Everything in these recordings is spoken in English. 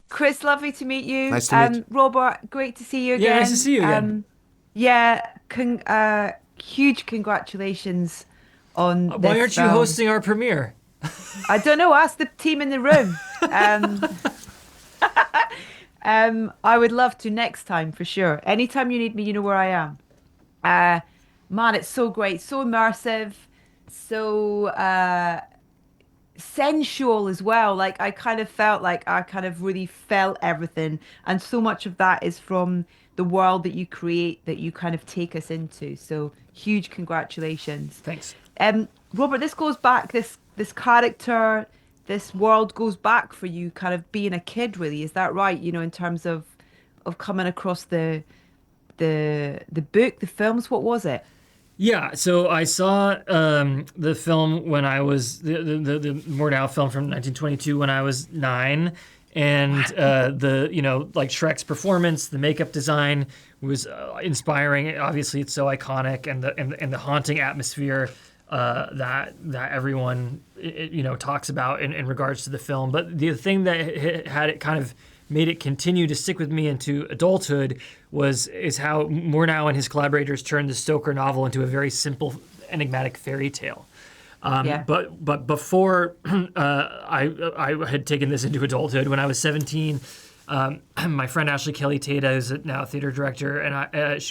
Chris, lovely to meet you. Nice to meet you. Robert, great to see you Yeah, nice to again. see you again. Yeah, huge congratulations on Why this aren't you film. hosting our premiere? I don't know, ask the team in the room. I would love to next time for sure. Anytime you need me, you know where I am. Uh, Man, it's so great, so immersive, so sensual as well. Like I kind of felt like I kind of really felt everything, and so much of that is from the world that you create that you kind of take us into. So huge congratulations. Thanks. Robert, this goes back, this character, this world goes back for you kind of being a kid, really. Is that right? You know, in terms of coming across the book, the films, what was it? Yeah, so I saw the film when I was the Murnau film from 1922 when I was 9, and the like Shrek's performance, the makeup design was inspiring. Obviously, it's so iconic, and the haunting atmosphere that everyone talks about in regards to the film. But the thing that had it kind of made it continue to stick with me into adulthood is how Murnau and his collaborators turned the Stoker novel into a very simple, enigmatic fairy tale. Yeah. But before I had taken this into adulthood, when I was 17, my friend Ashley Kelly Tata, who's now a theater director, and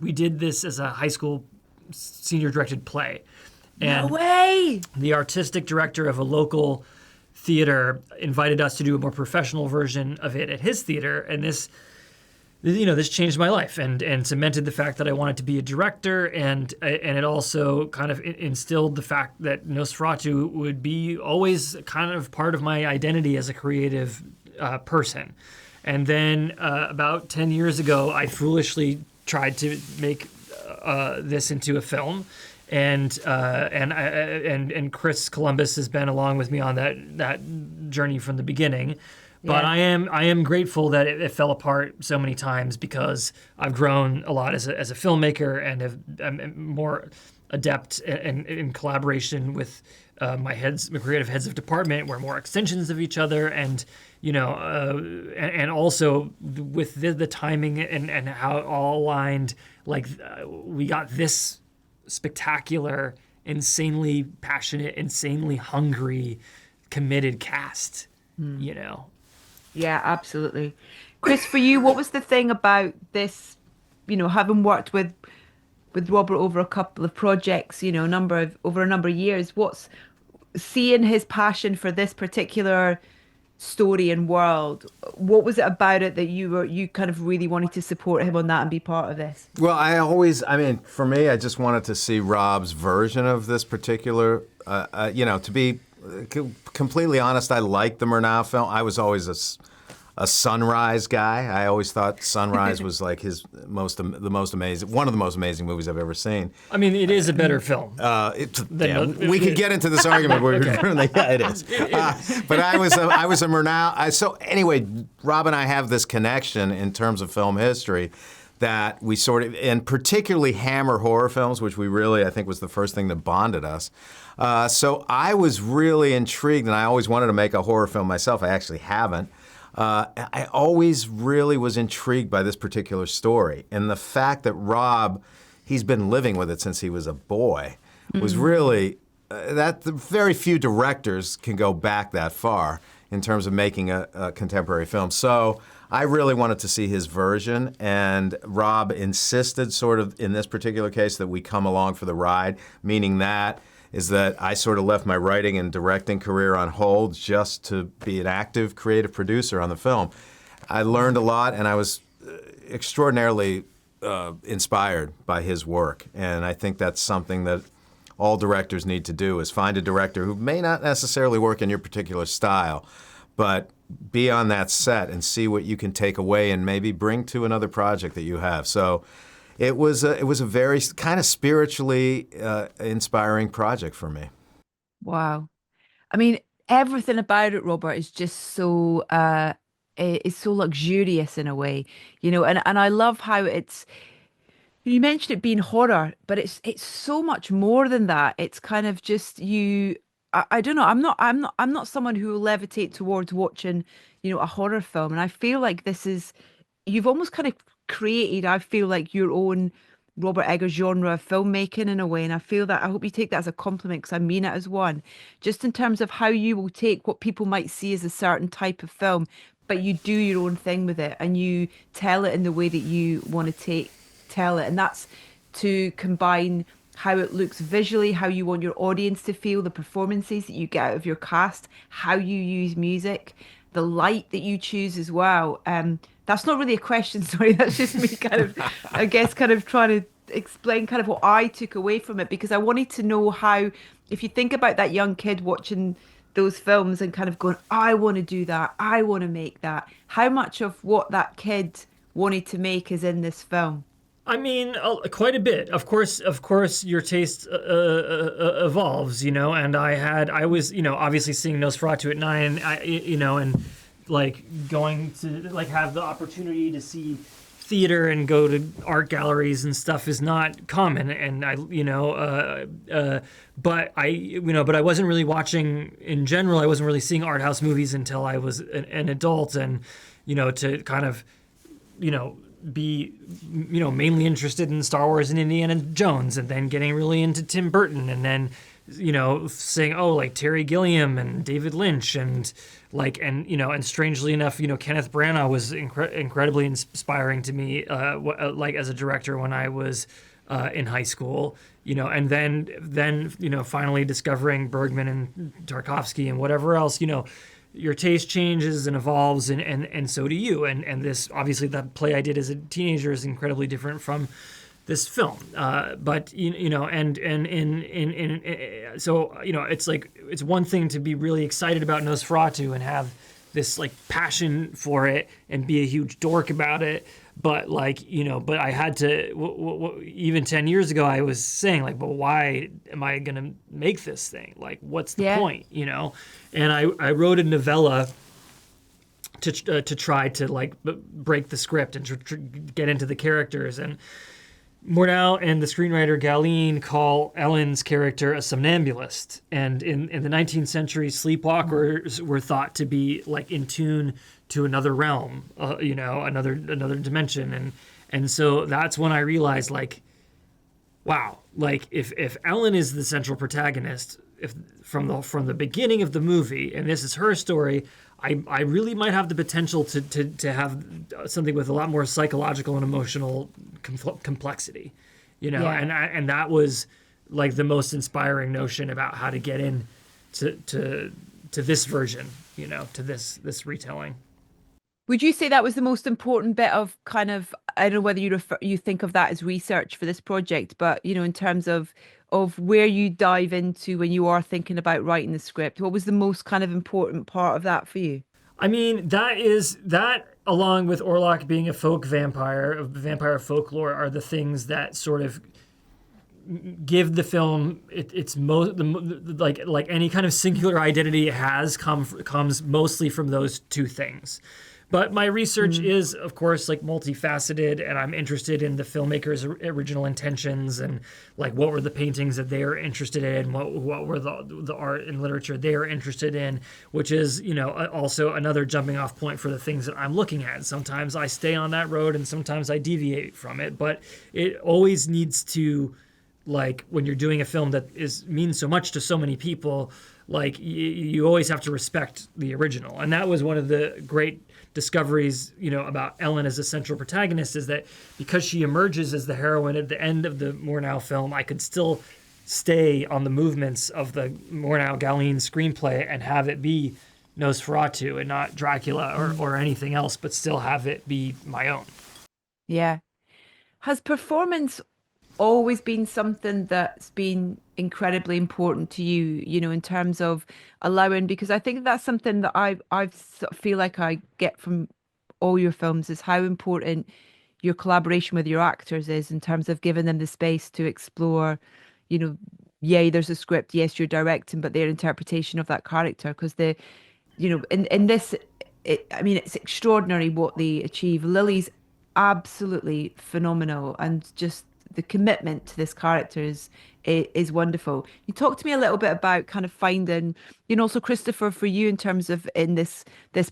we did this as a high school senior directed play. No And way. the artistic director of a local theater invited us to do a more professional version of it at his theater, and this changed my life and cemented the fact that I wanted to be a director, and it also kind of instilled the fact that Nosferatu would be always kind of part of my identity as a creative person. And then about 10 years ago, I foolishly tried to make this into a film, and Chris Columbus has been along with me on that journey from the beginning. But Yeah. I am grateful that it fell apart so many times, because I've grown a lot as a filmmaker, and I'm more adept in collaboration with my creative heads of department. We're more extensions of each other, and and also with the timing and how it all aligned. Like we got this spectacular, insanely passionate, insanely hungry, committed cast. You know. Yeah, absolutely. Chris, for you, what was the thing about this, having worked with Robert over a couple of projects, over a number of years, what's seeing his passion for this particular story and world, what was it about it that you kind of really wanted to support him on that and be part of this? Well, I mean, for me, I just wanted to see Rob's version of this particular, to be completely honest, I liked the Murnau film. I was always a Sunrise guy. I always thought Sunrise was like the most amazing, one of the most amazing movies I've ever seen. I mean, it is a better film. We could get into this argument. Yeah, it is. But I was a Murnau. So anyway, Rob and I have this connection in terms of film history that we sort of, and particularly Hammer horror films, which we really, I think, was the first thing that bonded us. So I was really intrigued, and I always wanted to make a horror film myself. I actually haven't. I always really was intrigued by this particular story, and the fact that Rob, he's been living with it since he was a boy, was really that very few directors can go back that far in terms of making a contemporary film. So I really wanted to see his version, and Rob insisted, sort of in this particular case, that we come along for the ride, meaning that is that I sort of left my writing and directing career on hold just to be an active creative producer on the film. I learned a lot, and I was extraordinarily inspired by his work, and I think that's something that all directors need to do, is find a director who may not necessarily work in your particular style, but be on that set and see what you can take away and maybe bring to another project that you have. So it was a very kind of spiritually inspiring project for me. Wow. I mean, everything about it, Robert, is just so it's so luxurious in a way, and I love how you mentioned it being horror, but it's so much more than that. It's kind of just you. I don't know. I'm not someone who will levitate towards watching, a horror film. And I feel like this is, you've almost kind of created, I feel like your own Robert Eggers genre of filmmaking in a way. And I feel that I hope you take that as a compliment because I mean it as one. Just in terms of how you will take what people might see as a certain type of film, but you do your own thing with it and you tell it in the way that you want to tell it. And that's to combine how it looks visually, how you want your audience to feel, the performances that you get out of your cast, how you use music, the light that you choose as well. That's not really a question, sorry, that's just me kind of, I guess, kind of trying to explain kind of what I took away from it because I wanted to know how, if you think about that young kid watching those films and kind of going, I want to do that, I want to make that, how much of what that kid wanted to make is in this film? I mean, quite a bit. Of course, your taste evolves, and I was, obviously seeing Nosferatu at 9, and like going to like have the opportunity to see theater and go to art galleries and stuff is not common. And but I wasn't really watching in general. I wasn't really seeing art house movies until I was an adult, and to kind of, be mainly interested in Star Wars and Indiana Jones, and then getting really into Tim Burton, and then saying, oh, like Terry Gilliam and David Lynch, and and strangely enough, Kenneth Branagh was incredibly inspiring to me like as a director when I was in high school, and then finally discovering Bergman and Tarkovsky and whatever else, your taste changes and evolves, and so do you. And this, obviously, the play I did as a teenager is incredibly different from this film. But so it's like it's one thing to be really excited about Nosferatu and have this like passion for it and be a huge dork about it. But but I had to, even 10 years ago, I was saying like, but why am I going to make this thing? Like, what's the point, And I wrote a novella to try to like break the script and to get into the characters. And Murnau and the screenwriter Galeen call Ellen's character a somnambulist. And in the 19th century, sleepwalkers were thought to be like in tune to another realm, another dimension. And so that's when I realized like, wow, like if Ellen is the central protagonist, if from the beginning of the movie, and this is her story, I really might have the potential to have something with a lot more psychological and emotional complexity, and that was like the most inspiring notion about how to get in to this version, to this retelling. Would you say that was the most important bit of kind of, I don't know whether you think of that as research for this project, but in terms of where you dive into when you are thinking about writing the script, what was the most kind of important part of that for you? I mean, that along with Orlok being a folk vampire, of vampire folklore, are the things that sort of give the film its most like any kind of singular identity it has comes mostly from those two things. But my research is, of course, like multifaceted, and I'm interested in the filmmaker's original intentions and like what were the paintings that they are interested in, what were the art and literature they are interested in, which is also another jumping off point for the things that I'm looking at. Sometimes I stay on that road, and sometimes I deviate from it, but it always needs to, like when you're doing a film that means so much to so many people, like you always have to respect the original. And that was one of the great discoveries, about Ellen as a central protagonist, is that because she emerges as the heroine at the end of the Murnau film, I could still stay on the movements of the Murnau Galeen screenplay and have it be Nosferatu and not Dracula or anything else, but still have it be my own. Yeah. Has performance always been something that's been incredibly important to you, in terms of allowing, because I think that's something that I sort of feel like I get from all your films is how important your collaboration with your actors is in terms of giving them the space to explore, yeah, there's a script, yes, you're directing, but their interpretation of that character, because in this, I mean, it's extraordinary what they achieve. Lily's absolutely phenomenal and just the commitment to this character is wonderful. You talked to me a little bit about kind of finding, also Christopher, for you in terms of in this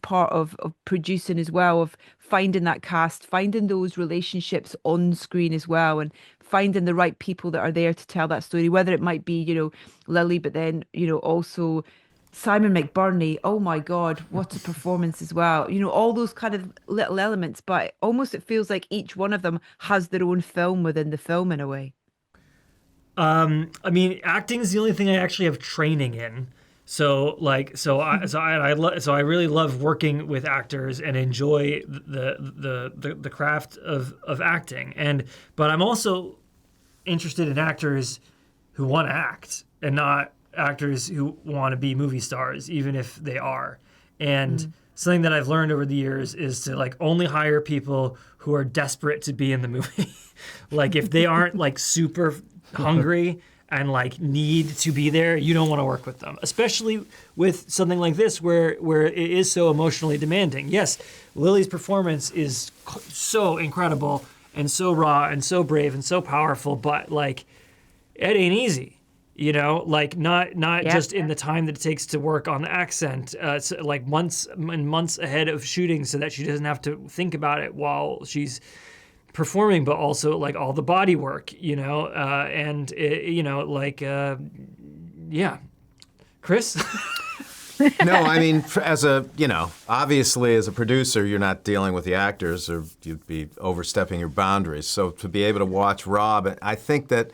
part of producing as well, of finding that cast, finding those relationships on screen as well, and finding the right people that are there to tell that story, whether it might be, Lily, but then, also Simon McBurney. Oh my God, what a performance as well. All those kind of little elements, but almost it feels like each one of them has their own film within the film in a way. I mean, acting is the only thing I actually have training in. So like, so I really love working with actors and enjoy the craft of acting. But I'm also interested in actors who want to act and not actors who want to be movie stars, even if they are. And something that I've learned over the years is to like only hire people who are desperate to be in the movie. Like if they aren't like super hungry and like need to be there, you don't want to work with them, especially with something like this where it is so emotionally demanding. Yes, Lily's performance is so incredible and so raw and so brave and so powerful, but like it ain't easy. Like not just in the time that it takes to work on the accent, so like months and months ahead of shooting so that she doesn't have to think about it while she's performing, but also like all the body work, and yeah. Chris? No, I mean, obviously as a producer, you're not dealing with the actors or you'd be overstepping your boundaries. So to be able to watch Rob, I think that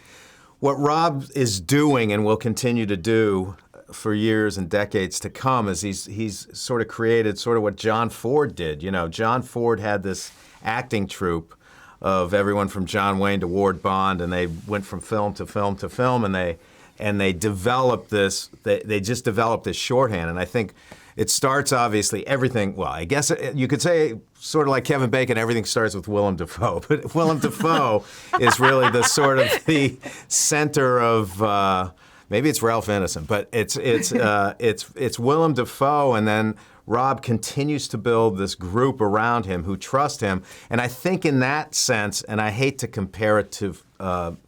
what Rob is doing and will continue to do for years and decades to come is he's sort of created sort of what John Ford did. John Ford had this acting troupe of everyone from John Wayne to Ward Bond, and they went from film to film to film, and they developed this. They just developed this shorthand, and I think it starts obviously everything. Well, I guess you could say sort of like Kevin Bacon, everything starts with Willem Dafoe, but Willem Dafoe is really the sort of the center of. Maybe it's Ralph Ineson, but it's Willem Dafoe, and then Rob continues to build this group around him who trust him. And I think in that sense, and I hate to compare it to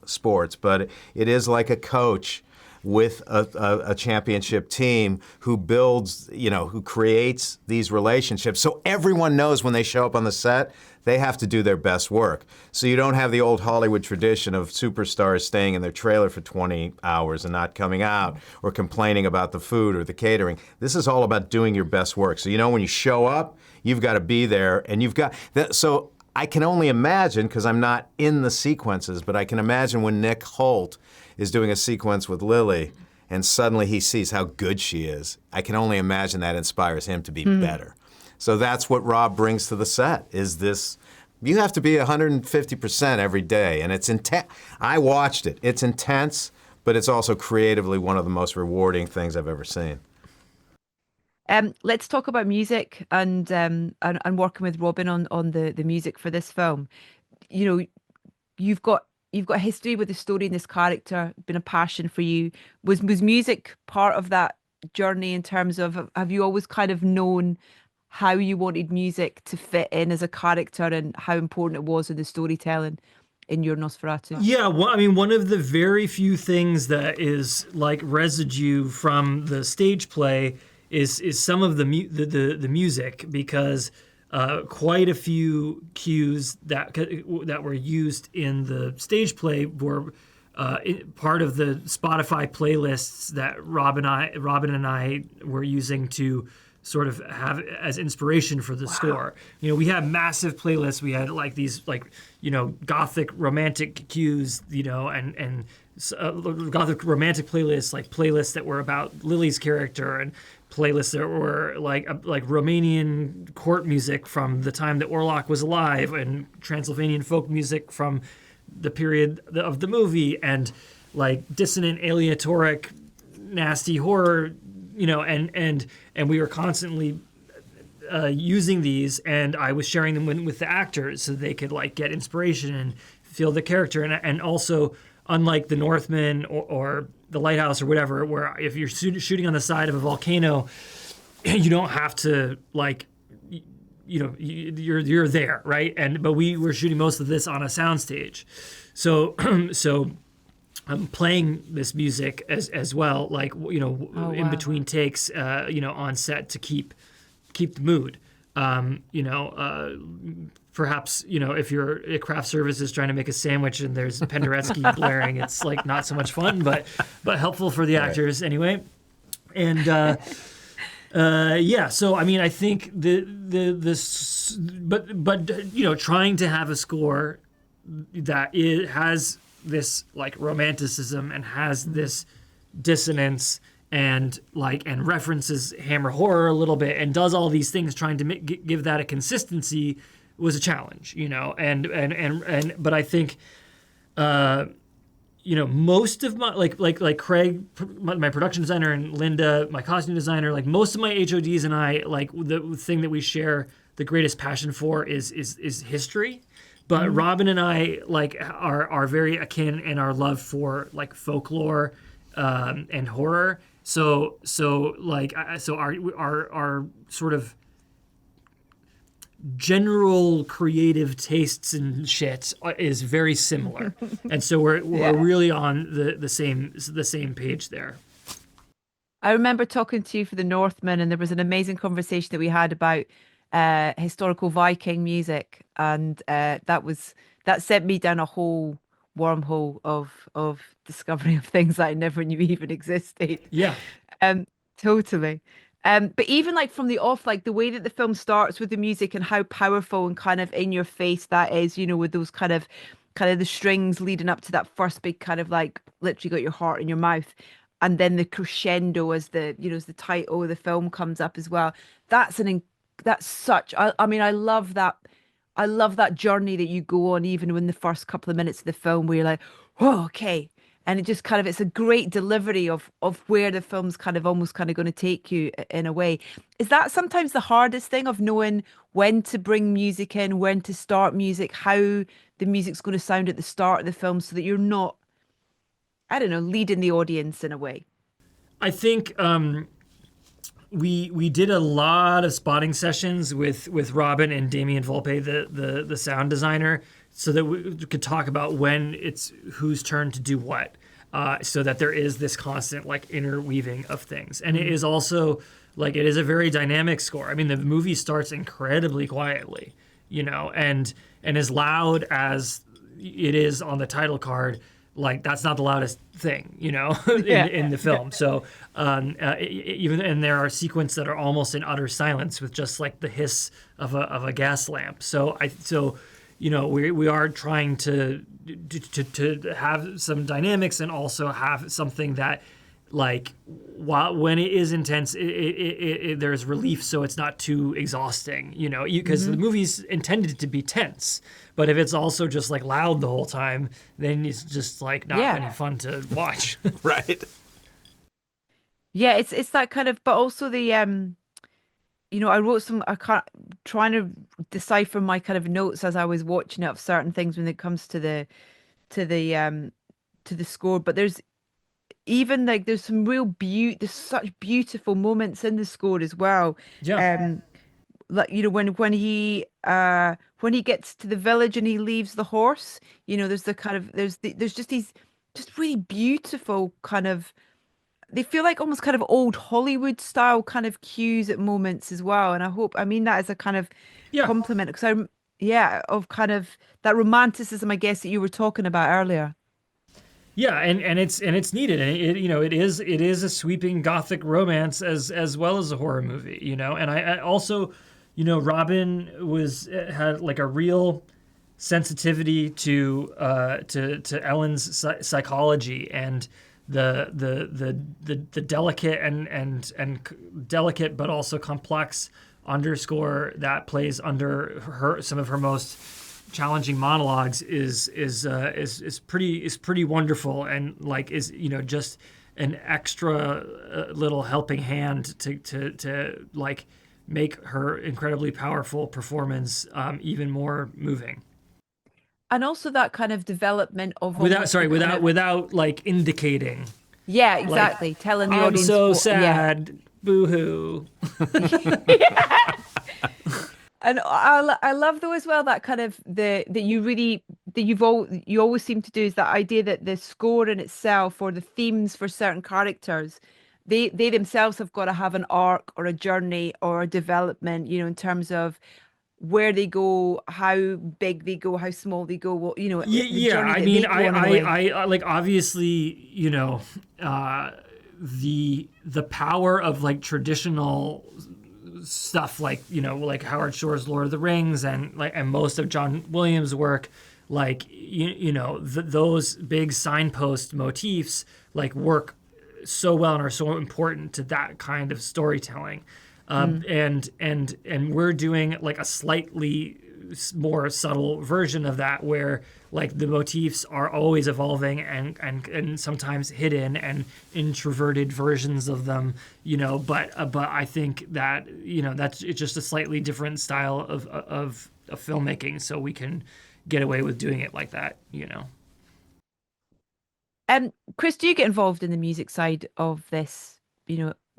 sports, but it is like a coach with a championship team who builds, who creates these relationships. So everyone knows when they show up on the set, they have to do their best work. So you don't have the old Hollywood tradition of superstars staying in their trailer for 20 hours and not coming out or complaining about the food or the catering. This is all about doing your best work. So when you show up, you've got to be there, and you've got that. So I can only imagine, because I'm not in the sequences, but I can imagine when Nick Holt is doing a sequence with Lily and suddenly he sees how good she is. I can only imagine that inspires him to be better. So that's what Rob brings to the set, is this, you have to be 150% every day, and it's intense. I watched it. It's intense, but it's also creatively one of the most rewarding things I've ever seen. Let's talk about music and working with Robin on the music for this film. You've got a history with the story and this character, been a passion for you. Was music part of that journey in terms of, have you always kind of known how you wanted music to fit in as a character and how important it was in the storytelling in your Nosferatu? Yeah, well, I mean, one of the very few things that is like residue from the stage play is some of the music, because quite a few cues that were used in the stage play were part of the Spotify playlists that Robin and I were using to sort of have as inspiration for the score. We had massive playlists. We had like these gothic romantic cues, and gothic romantic playlists, like playlists that were about Lily's character, and playlists that were like Romanian court music from the time that Orlok was alive, and Transylvanian folk music from the period of the movie, and like dissonant, aleatoric, nasty horror, and we were constantly using these, and I was sharing them with the actors so they could like get inspiration and feel the character, and also, unlike The Northman or The Lighthouse or whatever, where if you're shooting on the side of a volcano, you don't have to like, you're there, right? But we were shooting most of this on a soundstage, So so I'm playing this music as well, like in wow. between takes, on set to keep the mood. Perhaps if you're at craft services trying to make a sandwich and there's Penderecki blaring, it's like not so much fun, but helpful for the actors anyway. And so I mean, I think trying to have a score that has this like romanticism and has this dissonance and references Hammer horror a little bit and does all these things trying to give that a consistency was a challenge, but I think most of my like Craig, my production designer, and Linda, my costume designer, like most of my HODs and I, like the thing that we share the greatest passion for is history. But Robin and I are very akin in our love for like folklore and horror. So our sort of general creative tastes and shit is very similar, and so we're really on the same page there. I remember talking to you for the Northman, and there was an amazing conversation that we had about historical Viking music, and that sent me down a whole wormhole of discovery of things that I never knew even existed. Yeah. Totally. But even like from the off, like the way that the film starts with the music and how powerful and kind of in your face that is, with those kind of the strings leading up to that first big kind of like literally got your heart in your mouth. And then the crescendo as as the title of the film comes up as well. That's such, I mean, I love that. I love that journey that you go on, even in the first couple of minutes of the film where you're like, whoa, okay. And it just it's a great delivery of where the film's almost going to take you in a way. Is that sometimes the hardest thing of knowing when to bring music in, when to start music, how the music's going to sound at the start of the film so that you're not, I don't know, leading the audience in a way? I think we did a lot of spotting sessions with Robin and Damien Volpe, the sound designer, so that we could talk about when it's whose turn to do what, so that there is this constant like interweaving of things. And it is also like it is a very dynamic score. I mean, the movie starts incredibly quietly, and as loud as it is on the title card, like that's not the loudest thing, in the film. So even and there are sequences that are almost in utter silence with just like the hiss of a gas lamp. So we are trying to have some dynamics and also have something that like when it is intense, there's relief, so it's not too exhausting, because the movie's intended to be tense. But if it's also just like loud the whole time, then it's just like not any fun to watch. Right. Yeah, it's that kind of, but also the I wrote trying to decipher my kind of notes as I was watching it of certain things when it comes to the score. But there's even like there's some there's such beautiful moments in the score as well. Yeah. Like when he gets to the village and he leaves the horse, there's the kind of there's just these just really beautiful kind of, they feel like almost kind of old Hollywood style kind of cues at moments as well. And I mean that as a kind of compliment, because of kind of that romanticism, I guess, that you were talking about earlier. Yeah, and it's needed, and it is a sweeping gothic romance as well as a horror movie, and I also, Robin had like a real sensitivity to Ellen's psychology and the delicate and delicate but also complex underscore that plays under some of her most challenging monologues is pretty wonderful, and like is just an extra little helping hand to like make her incredibly powerful performance even more moving. And also that kind of development of without like indicating. Yeah, exactly. Like, telling the I'm audience. So sad. Yeah. Boo-hoo. And I love though as well that kind of that you really that you always seem to do is that idea that the score in itself or the themes for certain characters, they themselves have got to have an arc or a journey or a development, in terms of where they go, how big they go, how small they go, Yeah, the yeah. journey I that mean, they go on in a way. I like obviously, uh, the power of like traditional stuff, like like Howard Shore's Lord of the Rings and most of John Williams' work, like those big signpost motifs like work so well and are so important to that kind of storytelling. And we're doing like a slightly more subtle version of that where like the motifs are always evolving and sometimes hidden and introverted versions of them, but I think that that's it's just a slightly different style of filmmaking, so we can get away with doing it like that. Chris, do you get involved in the music side of this,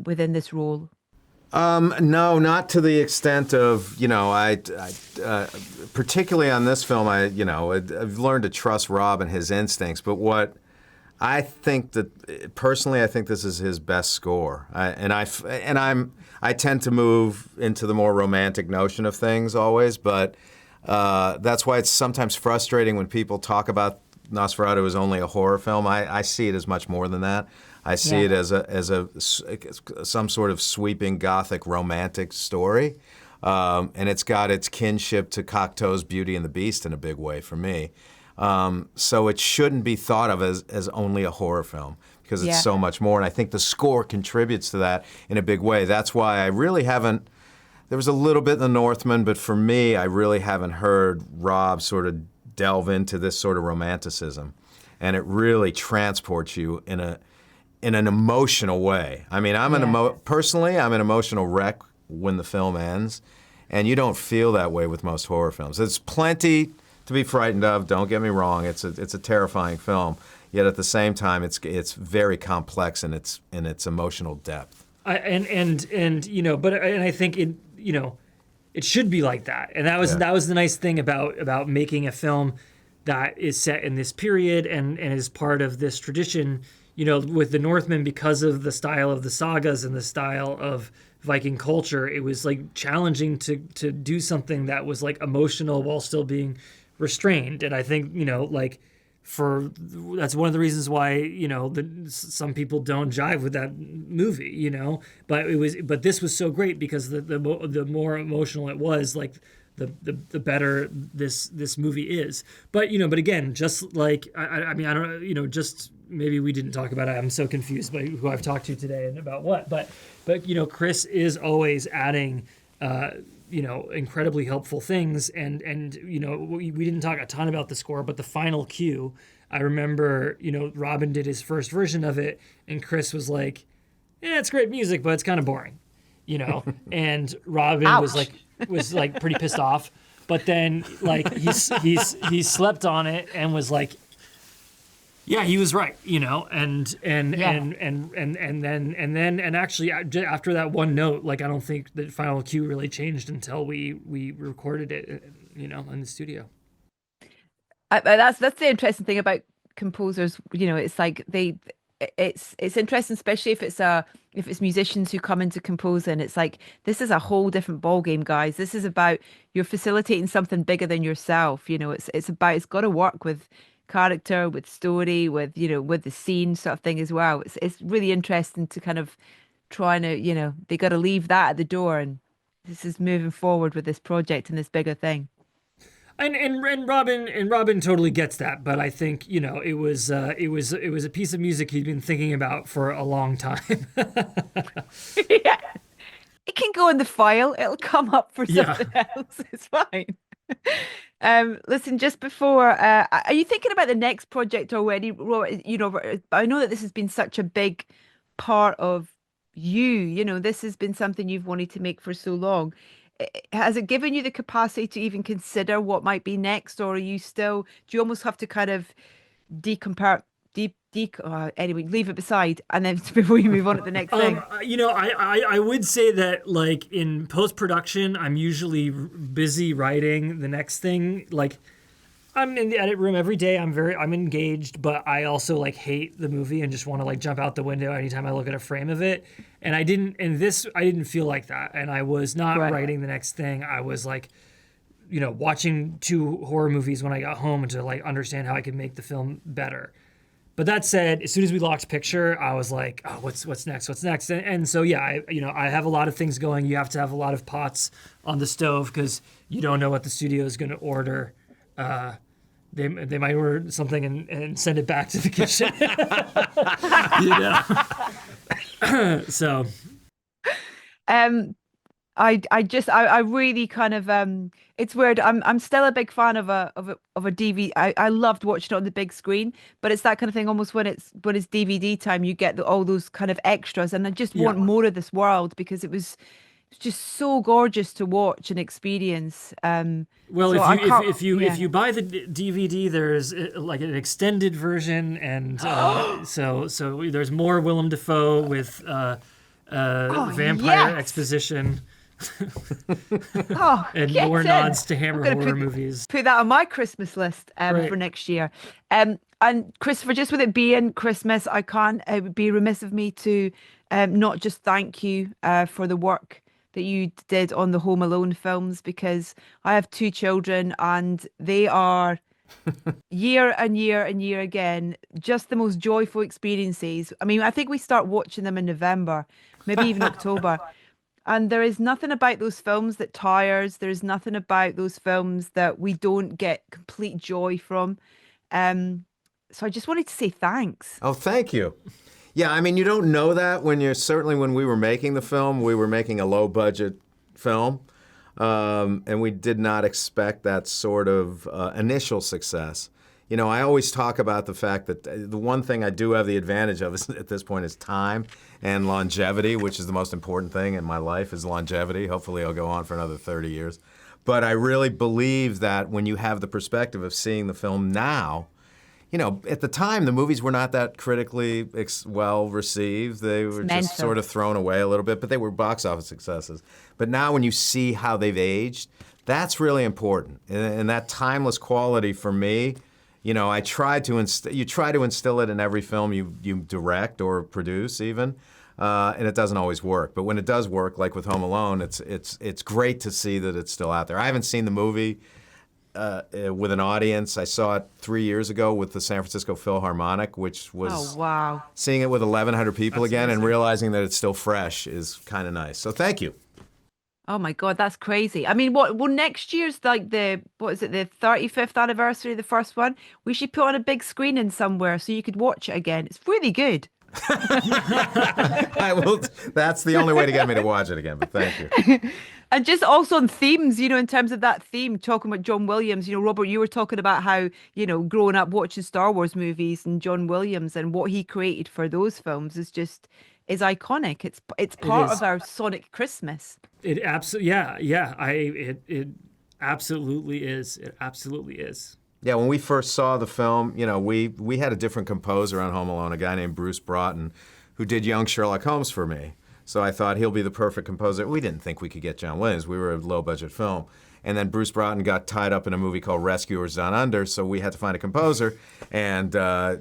within this role? No, not to the extent of, particularly on this film, I've learned to trust Rob and his instincts. But what I think that personally, I think this is his best score. I tend to move into the more romantic notion of things always, but that's why it's sometimes frustrating when people talk about Nosferatu as only a horror film. I see it as much more than that. I see it as some sort of sweeping Gothic romantic story, and it's got its kinship to Cocteau's Beauty and the Beast in a big way for me. So it shouldn't be thought of as only a horror film because it's so much more, and I think the score contributes to that in a big way. That's why I really haven't. There was a little bit in The Northman, but for me, I really haven't heard Rob sort of delve into this sort of romanticism, and it really transports you in an emotional way. I mean, personally, I'm an emotional wreck when the film ends, and you don't feel that way with most horror films. There's plenty to be frightened of. Don't get me wrong; it's a terrifying film. Yet at the same time, it's very complex in its emotional depth. But I think it should be like that, and that was the nice thing about making a film that is set in this period and is part of this tradition. With the Northmen, because of the style of the sagas and the style of Viking culture, it was like challenging to do something that was like emotional while still being restrained. And I think that's one of the reasons why some people don't jive with that movie. But this was so great because the more emotional it was, like the better this movie is. But again, just like I mean, I don't just maybe we didn't talk about it. I'm so confused by who I've talked to today and about what. But Chris is always adding incredibly helpful things, and we didn't talk a ton about the score, but the final cue, I remember Robin did his first version of it, and Chris was like, "Yeah, it's great music, but it's kind of boring," and Robin Ouch. was like pretty pissed off, but then like he slept on it and was like, yeah, he was right, and actually after that one note, like I don't think the final cue really changed until we recorded it, in the studio. That's the interesting thing about composers. It's like it's interesting, especially if it's musicians who come into composing. It's like this is a whole different ball game, guys. This is about you're facilitating something bigger than yourself. It's got to work with character, with story, with with the scene sort of thing as well. It's really interesting to kind of trying to they got to leave that at the door, and this is moving forward with this project and this bigger thing. And Robin totally gets that, but I think it was a piece of music he'd been thinking about for a long time. Yeah, it can go in the file. It'll come up for something else. It's fine. Listen, just before, are you thinking about the next project already? I know that this has been such a big part of you. This has been something you've wanted to make for so long. Has it given you the capacity to even consider what might be next, or are you still, do you almost have to kind of decompart, anyway, leave it beside, and then before you move on to the next thing? I would say that like in post-production, I'm usually busy writing the next thing. Like I'm in the edit room every day. I'm engaged, but I also like hate the movie and just want to like jump out the window anytime I look at a frame of it. And I didn't feel like that. And I was not Right. writing the next thing. I was like, watching 2 horror movies when I got home to like understand how I could make the film better. But that said, as soon as we locked picture, I was like, oh, what's next? What's next? And so yeah, I have a lot of things going. You have to have a lot of pots on the stove because you don't know what the studio is going to order. They might order something and send it back to the kitchen. So I really kind of it's weird. I'm still a big fan of a DVD. I loved watching it on the big screen, but it's that kind of thing almost when it's DVD time, you get all those kind of extras, and I just want more of this world because it's just so gorgeous to watch and experience. Well, so I can't- if you buy the DVD, there's like an extended version, and so there's more Willem Dafoe with vampire yes! exposition Oh, and get more in. nods to I'm Hammer gonna horror movies. put that on my Christmas list Right. for next year. And Christopher, just with it being Christmas, I can't. It would be remiss of me to not just thank you for the work that you did on the Home Alone films because I have 2 children and they are year and year and year again just the most joyful experiences. I mean, I think we start watching them in November, maybe even October. And there is nothing about those films that tires. There's nothing about those films that we don't get complete joy from. So I just wanted to say thanks. Oh, thank you. Yeah, I mean, you don't know that certainly when we were making the film, we were making a low budget film. And we did not expect that sort of initial success. I always talk about the fact that the one thing I do have the advantage of at this point is time and longevity, which is the most important thing in my life is longevity. Hopefully I'll go on for another 30 years. But I really believe that when you have the perspective of seeing the film now, at the time, the movies were not that critically well received. They were just sort of thrown away a little bit, but they were box office successes. But now when you see how they've aged, that's really important. And that timeless quality for me, I try to instill it in every film you direct or produce even, and it doesn't always work. But when it does work, like with Home Alone, it's great to see that it's still out there. I haven't seen the movie with an audience. I saw it 3 years ago with the San Francisco Philharmonic, which was seeing it with 1,100 people again and realizing that it's still fresh is kind of nice. So thank you. Oh my God, that's crazy. I mean, well, next year's like the 35th anniversary of the first one. We should put on a big screening somewhere so you could watch it again. It's really good. I will. That's the only way to get me to watch it again, but thank you. And just also on themes, in terms of that theme, talking about John Williams, Robert, you were talking about how, growing up watching Star Wars movies and John Williams and what he created for those films is iconic. It's part of our Sonic Christmas. It absolutely, yeah. It absolutely is. It absolutely is. Yeah, when we first saw the film, we had a different composer on Home Alone, a guy named Bruce Broughton, who did Young Sherlock Holmes for me. So I thought he'll be the perfect composer. We didn't think we could get John Williams. We were a low-budget film. And then Bruce Broughton got tied up in a movie called Rescuers Down Under, so we had to find a composer. And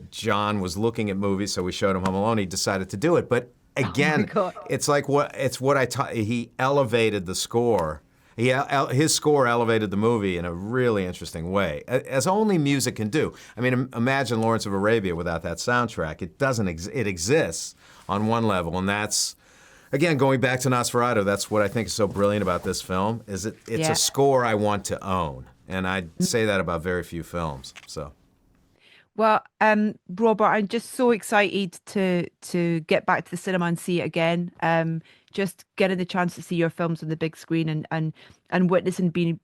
John was looking at movies, so we showed him Home Alone. He decided to do it. But again, it's like what I taught. He elevated the score. His score elevated the movie in a really interesting way, as only music can do. I mean, imagine Lawrence of Arabia without that soundtrack. It doesn't. It exists on one level, and that's, again, going back to Nosferatu. That's what I think is so brilliant about this film. It's a score I want to own, and I say that about very few films. So. Well, Robert, I'm just so excited to get back to the cinema and see it again. Just getting the chance to see your films on the big screen and witness and be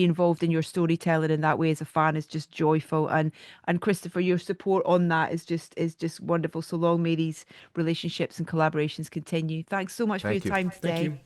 involved in your storytelling in that way as a fan is just joyful. And Christopher, your support on that is just wonderful. So long may these relationships and collaborations continue. Thanks so much for your time today. Thank you.